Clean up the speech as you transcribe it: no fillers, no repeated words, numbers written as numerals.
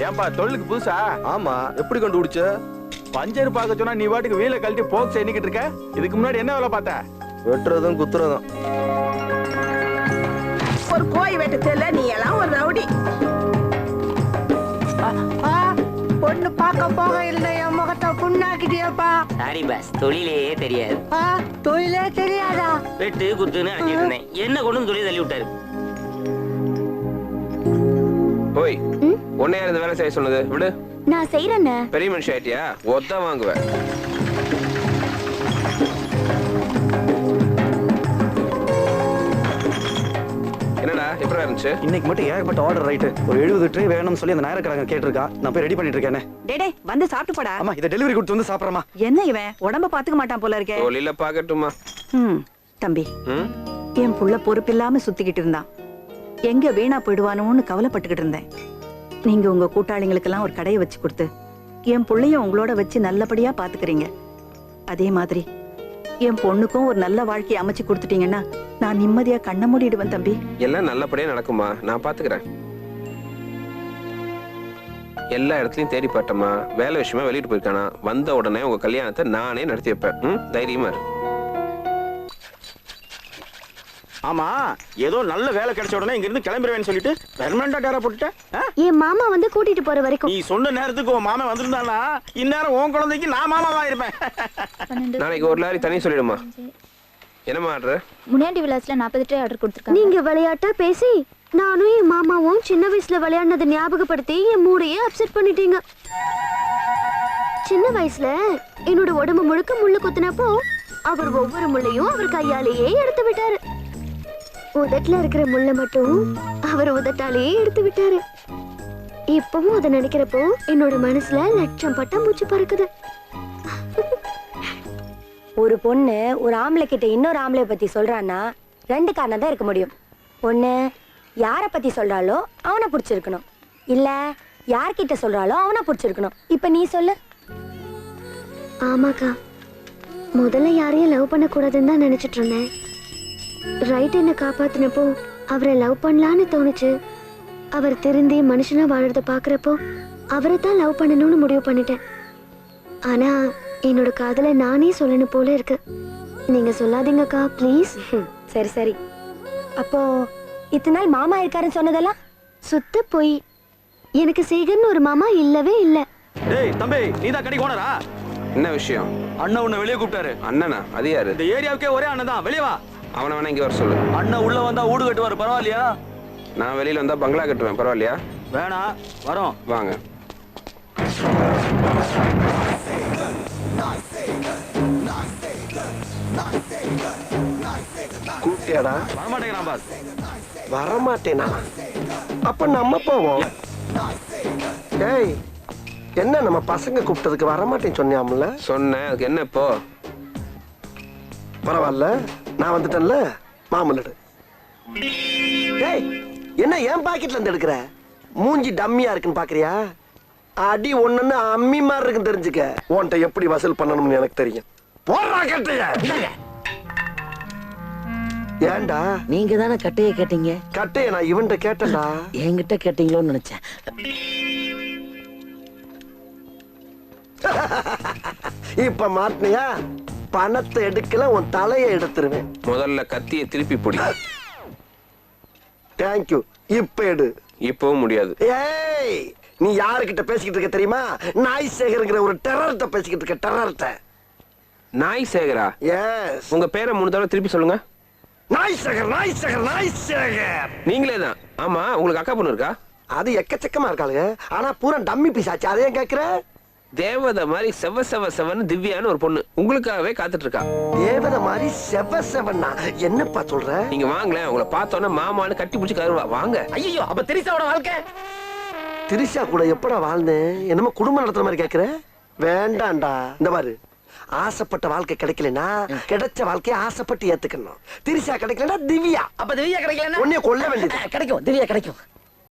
ஏன்பா தொழிலுக்கு புதுசா? ஆமா, எப்படி கண்டுபிடிச்ச? பஞ்சர் பார்க்க சொன்னா நீ வாட்டுக்கு வீல கழட்டி போக்ஸ் எண்ணிக்கிட்டு இருக்க. இதுக்கு முன்னாடி என்ன வேலை பார்த்த? வெட்டுறதும் குத்துறதும். ஒரு கோய் வெட்ட தெரியல, நீ எல்லாம் ஒரு ரவுடி. பொண்ணு பார்க்க போக இல்லை, என் முகத்தை புண்ணாக்கிட்டியப்பா. சாரி பாஸ், தொழிலே தெரியாது. தொழிலே தெரியாதா? வெட்டு குத்துன்னு அடிச்சிட்டு இருந்தேன். என்ன கொண்டு தொழில் தள்ளி விட்டாரு. ஓய், உன்னை யார் இந்த வேலை செய்ய சொன்னது? விடு. நான் செய்யறேன். பெரிய மனுஷன் ஆயிட்டியா? ஒத்த வாங்குவேன். என்னடா எப்படி இருந்துச்சு? இன்னைக்கு மட்டும் ஏகப்பட்ட ஆர்டர் ரைட்டு. ஒரு 70 ட்ரே வேணும்னு சொல்லி அந்த நேரக்காரங்க கேட்டிருக்கா. நான் போய் ரெடி பண்ணிட்டு இருக்கேன். டேடே வந்து சாப்பிட்டு போடா. அம்மா, இத டெலிவரி கொடுத்து வந்து சாப்பிடுறமா. என்ன இவன் உடம்ப பாத்துக்க மாட்டான் போல இருக்கே. தொழில பாக்கட்டுமா? தம்பி, என் புள்ள பொறுப்பில்லாம சுத்திக்கிட்டு இருந்தான். எங்க வீணா போயிடுவானோன்னு கவலைப்பட்டுக்கிட்டு இருந்தேன். நீங்க உங்க கூட்டாளிங்களுக்கெல்லாம் ஒரு கடையை வச்சு கொடுத்து என் புள்ளையும் உங்களோட வச்சு நல்லபடியா பாத்துக்கிறீங்க. அதே மாதிரி என் பொண்ணுக்கும் ஒரு நல்ல வாழ்க்கையை அமைச்சு கொடுத்துட்டீங்கன்னா நான் நிம்மதியா கண்ண மூடிடுவேன் தம்பி. எல்லாம் நல்லபடியா நடக்குமா? நான் பாத்துக்கிறேன். எல்லா இடத்துலயும் தேடி பார்த்தமா. வேலை விஷயமா வெளியிட்டு போயிருக்கானா? வந்த உடனே உங்க கல்யாணத்தை நானே நடத்தி வைப்பேன். தைரியமா. ஆமா, ஏதோ நல்ல வேலை கிடைச்ச உடனே இங்க இருந்து கிளம்பிடுவேன்னு சொல்லிட்டு பெர்மனண்டா டேரா போட்டுட்டேன். என் மாமா வந்து கூட்டிட்டு போற வரைக்கும் நீ சொன்ன நேரத்துக்கு உன் மாமன் வந்திருந்தானா இந்நேரம் உன் குழந்தைக்கு நான் மாமாவா இருப்பேன். நாளைக்கு ஒரு லாரி தண்ணி சொல்லிடுமா. என்னமா ஆர்டர்? முனியாண்டி விலாஸ்ல 40 ட்ரே ஆர்டர் கொடுத்திருக்காங்க. நீங்க விளையாட்டா பேசி நானும் என் மாமாவும் சின்ன வயசுல விளையாடினதை ஞாபகப்படுத்தி என் மூளையே அப்செட் பண்ணிட்டீங்க. சின்ன வயசுல என்னோட உடம்பு முழுக்க முள்ளு குத்துனப்போ அவர் ஒவ்வொரு முள்ளையும் அவர் கையாலேயே எடுத்து விட்டாரு. உதட்டுல இருக்கிற முள்ள மட்டும் அவர் உதட்டாலேயே எடுத்து விட்டாரு. இப்பவும் அதை நினைக்கிறப்போ என்னோட மனசுல லட்சம் பட்டாம்பூச்சி பறக்குது. ஒரு பொண்ணு ஒரு ஆம்பளை கிட்ட இன்னொரு ஆம்பளை பத்தி சொல்றான்னா 2 காரணம் தான் இருக்க முடியும். ஒண்ணு, யார பத்தி சொல்றாளோ அவனை பிடிச்சிருக்கணும், இல்ல யார்கிட்ட சொல்றாளோ அவனை பிடிச்சிருக்கணும். இப்ப நீ சொல்லு. ஆமாக்கா, முதல்ல யாரையும் லவ் பண்ண கூடாதுன்னு தான் நினைச்சிட்டு இருந்தேன். ரைட் என்ன காப்பாத்தினப்போ அவரை லவ் பண்ணலான்னு தோணுச்சு. அவர் திருந்தி மனுஷனா வாழறத பாக்குறப்போ அவரை தான் லவ் பண்ணணும்னு முடிவு பண்ணிட்டேன். ஆனா என்னோட காதலை நானே சொல்லணும் போல இருக்கு. நீங்க சொல்லாதீங்கக்கா ப்ளீஸ். சரி சரி. அப்போ இத்தனை நாள் மாமா இருக்காருன்னு சொன்னதெல்லாம் சுத்த போய். எனக்கு சேகர்னு ஒரு மாமா இல்லவே இல்ல. டேய் தம்பி, நீதான் கடை ஓனரா? என்ன விஷயம்? அண்ணன் உன்னை வெளியே கூப்பிட்டாரு. அண்ணனா? அது யாரு? இந்த ஏரியாவுக்கே ஒரே அண்ணன் தான். வெளியே வா. அவனை வேணா இங்க வர சொல்லு. அண்ணன் உள்ள வந்தா ஊடு கட்டுவாரு, பரவாயில்லையா? நான் வெளியில வந்தா பங்களா கட்டுவேன், பரவாயில்லையா? வேணாம், வரோம். வாங்க. கூப்பிட்டியாடா? வரமாட்டேங்கிறான் பாஸ். வரமாட்டேனா? அப்ப நம்ம போவோம். ஏய், என்ன நம்ம பசங்க கூப்பிட்டதுக்கு வரமாட்டேன்னு சொன்னியாம்ல? சொன்னேன், அதுக்கு என்ன இப்போ? பரவாயில்ல, நான் வந்துட்டேன்ல. மாமல்லடு. ஏய், என்ன என் பாக்கெட்ல இருந்து எடுக்கிற? மூஞ்சி டம்மியா இருக்குன்னு பாக்குறியா? அடி ஒண்ணுன்னு அம்மி மாதிரி இருக்குன்னு தெரிஞ்சுக்க. உன்கிட்ட எப்படி வசூல் பண்ணணும்னு எனக்கு தெரியும். போடுறா கட்டைய. ஏன்டா? நீங்க தானே கட்டைய கேட்டீங்க. கட்டைய நான் இவன்கிட்ட கேட்டேன்டா. என்கிட்ட கேட்டீங்களோன்னு நினைச்சேன். இப்ப மாட்டினியா? பணத்தை எடுக்கல, உன் தலையை எடுத்துருவேன். முதல்ல கத்தியை திருப்பி பிடி. தேங்க்யூ. இப்ப எடு. இப்பவும் முடியாது. ஏய், நீ யாருக்கிட்ட பேசிக்கிட்டு இருக்க தெரியுமா? நாய் சேகர்ங்கிற ஒரு டெரர்ட்ட பேசிக்கிட்டு இருக்க. டெரர்ட்ட. நாய் சேகரா? எஸ். உங்க பேரை 3 தடவை திருப்பி சொல்லுங்க. நாய் சேகர், நாய் சேகர், நாய் சேகர். நீங்களே தான். ஆமா, உங்களுக்கு அக்கா பொண்ணு இருக்கா? அது எக்கச்சக்கமா இருக்காளுங்க. ஆனா பூரா டம்மி பீஸ் ஆச்சு. அதையும் கேக்குற? தேவதை மாதிரி செவ செவ செவன்னு திவ்யான்னு ஒரு பொண்ணு உங்களுக்காகவே காத்துட்டு இருக்கா. தேவதை மாதிரி செவ செவன்னா என்னப்பா சொல்ற? நீங்க வாங்களேன், உங்களை பார்த்தோன்னா மாமான்னு கட்டி பிடிச்சி கருவா. வாங்க. ஐயோ, அப்ப திரிசாவோட வாழ்க்கை? திரிஷா கூட எப்படா வாழ்ந்தேன்? என்னமோ குடும்பம் நடத்துற மாதிரி கேக்குற? வேண்டாம்டா. இந்த பாரு, ஆசைப்பட்ட வாழ்க்கை கிடைக்கலனா கிடைச்ச வாழ்க்கையை ஆசைப்பட்டு ஏத்துக்கணும். திரிஷா கிடைக்கலனா திவ்யா. அப்ப திவ்யா கிடைக்கலனா உன்னைய கொல்ல வேண்டியது. கிடைக்கும், திவ்யா கிடைக்கும்.